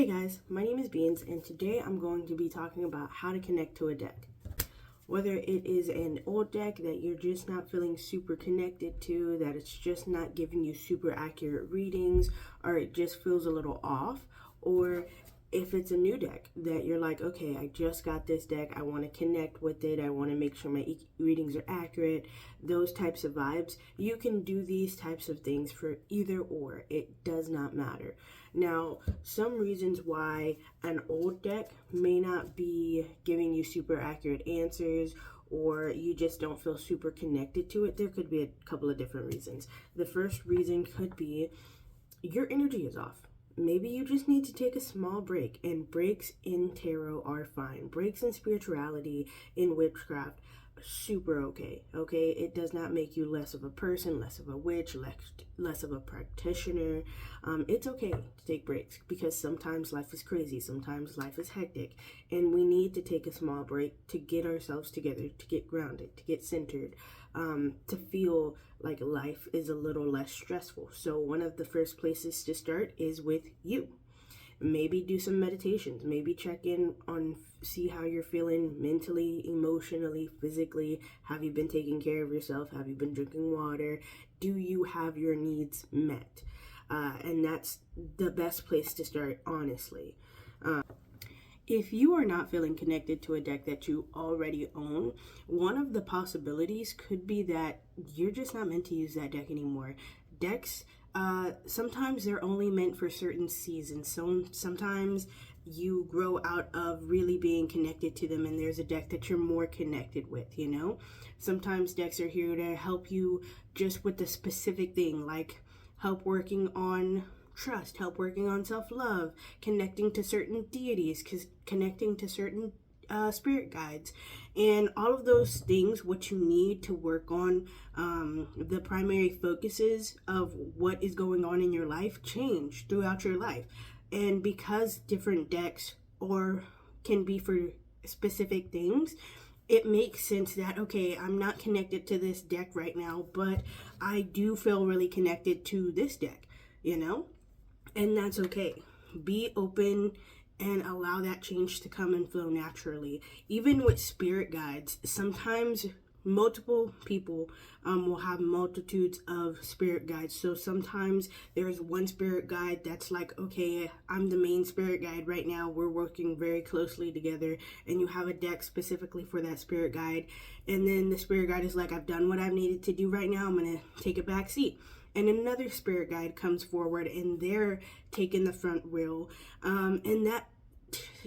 Hey guys, my name is Beans, and today I'm going to be talking about how to connect to a deck. Whether it is an old deck that you're just not feeling super connected to, that it's just not giving you super accurate readings, or it just feels a little off, or if it's a new deck that you're like, okay, I just got this deck, I want to connect with it, I want to make sure my readings are accurate, those types of vibes, you can do these types of things for either or. It does not matter. Now, some reasons why an old deck may not be giving you super accurate answers, or you just don't feel super connected to it, there could be a couple of different reasons. The first reason could be your energy is off. Maybe you just need to take a small break, and breaks in tarot are fine. Breaks in spirituality, in witchcraft, super okay. Okay, it does not make you less of a person, less of a witch, less of a practitioner. It's okay to take breaks because sometimes life is crazy, sometimes life is hectic, and we need to take a small break to get ourselves together, to get grounded, to get centered, to feel like life is a little less stressful. So one of the first places to start is with you. Maybe do some meditations, maybe check in on, see how you're feeling mentally, emotionally, physically. Have you been taking care of yourself? Have you been drinking water? Do you have your needs met? And that's the best place to start, honestly. If you are not feeling connected to a deck that you already own, one of the possibilities could be that you're just not meant to use that deck anymore. Decks, sometimes they're only meant for certain seasons. So sometimes you grow out of really being connected to them, and there's a deck that you're more connected with, you know? Sometimes decks are here to help you just with the specific thing, like help working on trust, help working on self-love, connecting to certain deities, connecting to certain spirit guides, and all of those things. What you need to work on, the primary focuses of what is going on in your life change throughout your life, and because different decks or can be for specific things, it makes sense that, okay, I'm not connected to this deck right now, but I do feel really connected to this deck, you know? And that's okay. Be open and allow that change to come and flow naturally. Even with spirit guides, sometimes multiple people will have multitudes of spirit guides. So sometimes there's one spirit guide that's like, okay, I'm the main spirit guide right now. We're working very closely together, and you have a deck specifically for that spirit guide. And then the spirit guide is like, I've done what I've needed to do right now. I'm going to take a back seat. And another spirit guide comes forward, and they're taking the front wheel. And that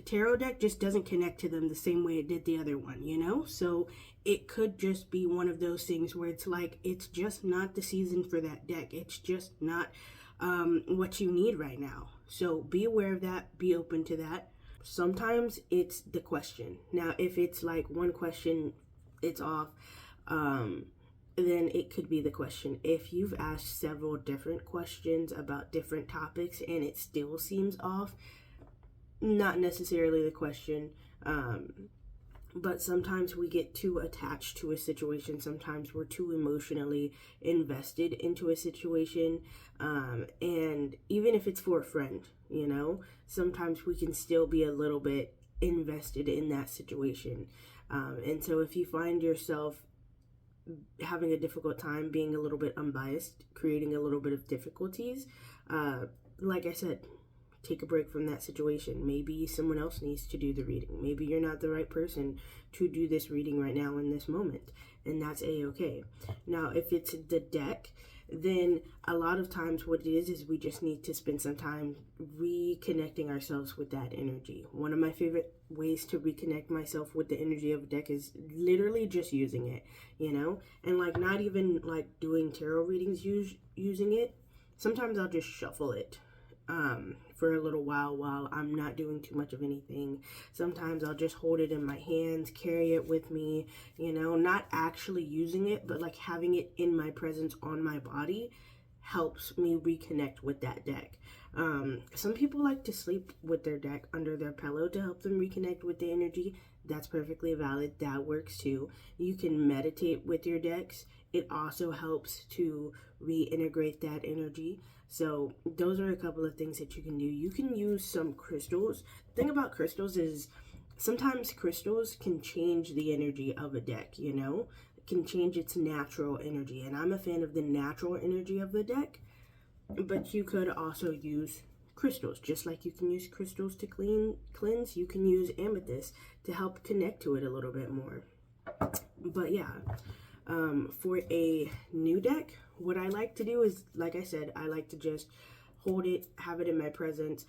tarot deck just doesn't connect to them the same way it did the other one, you know? So it could just be one of those things where it's like, it's just not the season for that deck. It's just not what you need right now. So be aware of that. Be open to that. Sometimes it's the question. Now, if it's like one question, it's off. Then it could be the question. If you've asked several different questions about different topics and it still seems off, not necessarily the question. But sometimes we get too attached to a situation. Sometimes we're too emotionally invested into a situation. And even if it's for a friend, you know, sometimes we can still be a little bit invested in that situation. And so if you find yourself having a difficult time being a little bit unbiased, creating a little bit of difficulties, like I said, take a break from that situation. Maybe someone else needs to do the reading. Maybe you're not the right person to do this reading right now in this moment, and that's a-okay. Now, if it's the deck, then a lot of times what it is we just need to spend some time reconnecting ourselves with that energy. One of my favorite ways to reconnect myself with the energy of a deck is literally just using it, you know? And like not even like doing tarot readings using it. Sometimes I'll just shuffle it for a little while I'm not doing too much of anything. Sometimes I'll just hold it in my hands, carry it with me, you know, not actually using it, but like having it in my presence on my body helps me reconnect with that deck. Some people like to sleep with their deck under their pillow to help them reconnect with the energy. That's perfectly valid. That works too. You can meditate with your decks. It also helps to reintegrate that energy. So those are a couple of things that you can do. You can use some crystals. The thing about crystals is sometimes crystals can change the energy of a deck, you know? It can change its natural energy. And I'm a fan of the natural energy of the deck. But you could also use crystals. Just like you can use crystals to cleanse, you can use amethyst to help connect to it a little bit more. But yeah, for a new deck, what I like to do is, like I said, I like to just hold it, have it in my presence.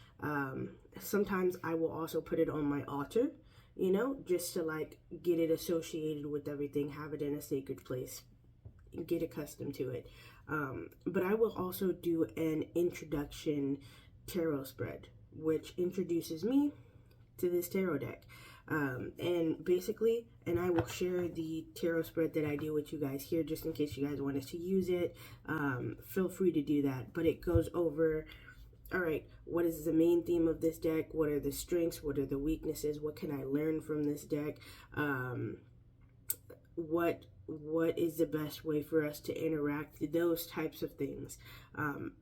Sometimes I will also put it on my altar, you know, just to like get it associated with everything, have it in a sacred place, get accustomed to it. But I will also do an introduction tarot spread, which introduces me to this tarot deck. And basically, and I will share the tarot spread that I do with you guys here just in case you guys want us to use it. Feel free to do that. But it goes over, all right, what is the main theme of this deck? What are the strengths? What are the weaknesses? What can I learn from this deck? What is the best way for us to interact, those types of things.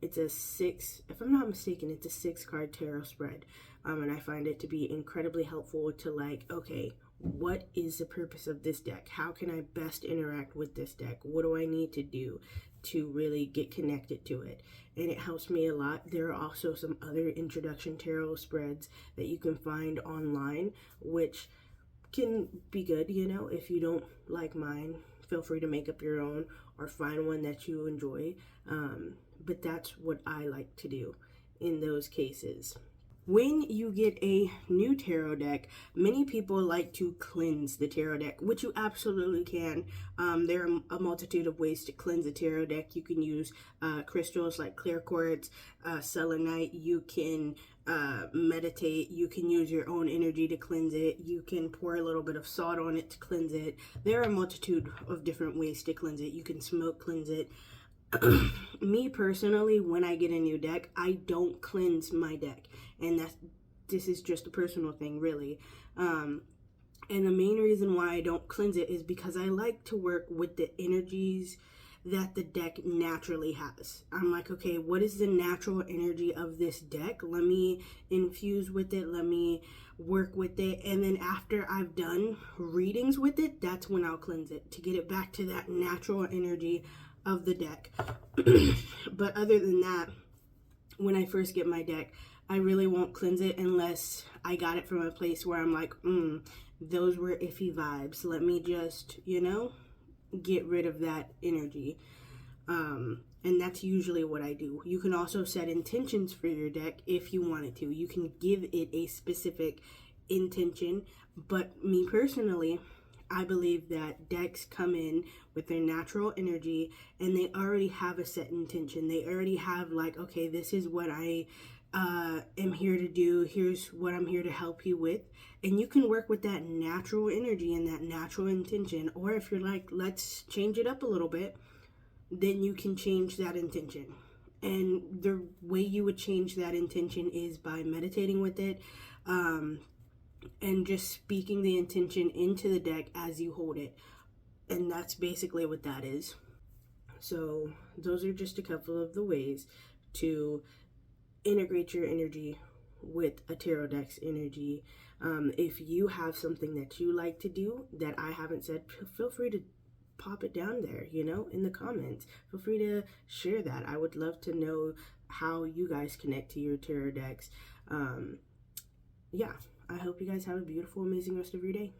It's a 6, if I'm not mistaken, it's a 6-card tarot spread, and I find it to be incredibly helpful to like, okay, what is the purpose of this deck? How can I best interact with this deck? What do I need to do to really get connected to it? And it helps me a lot. There are also some other introduction tarot spreads that you can find online, which can be good, you know. If you don't like mine, feel free to make up your own or find one that you enjoy. But that's what I like to do in those cases. When you get a new tarot deck, many people like to cleanse the tarot deck, which you absolutely can. There are a multitude of ways to cleanse a tarot deck. You can use crystals like clear quartz, selenite. You can meditate. You can use your own energy to cleanse it. You can pour a little bit of salt on it to cleanse it. There are a multitude of different ways to cleanse it. You can smoke cleanse it. Me personally, when I get a new deck, I don't cleanse my deck, and this is just a personal thing, really. And the main reason why I don't cleanse it is because I like to work with the energies that the deck naturally has. I'm like, okay, what is the natural energy of this deck? Let me infuse with it. Let me work with it. And then after I've done readings with it, that's when I'll cleanse it to get it back to that natural energy of the deck. But other than that, when I first get my deck, I really won't cleanse it unless I got it from a place where I'm like, those were iffy vibes. Let me just, you know, get rid of that energy. And that's usually what I do. You can also set intentions for your deck if you wanted to. You can give it a specific intention, but me personally, I believe that decks come in with their natural energy and they already have a set intention. They already have like, okay, this is what I am here to do. Here's what I'm here to help you with. And you can work with that natural energy and that natural intention. Or if you're like, let's change it up a little bit, then you can change that intention. And the way you would change that intention is by meditating with it, and just speaking the intention into the deck as you hold it. And that's basically what that is. So those are just a couple of the ways to integrate your energy with a tarot deck's energy. If you have something that you like to do that I haven't said, feel free to pop it down there, you know, in the comments. Feel free to share that. I would love to know how you guys connect to your tarot decks. Yeah, I hope you guys have a beautiful, amazing rest of your day.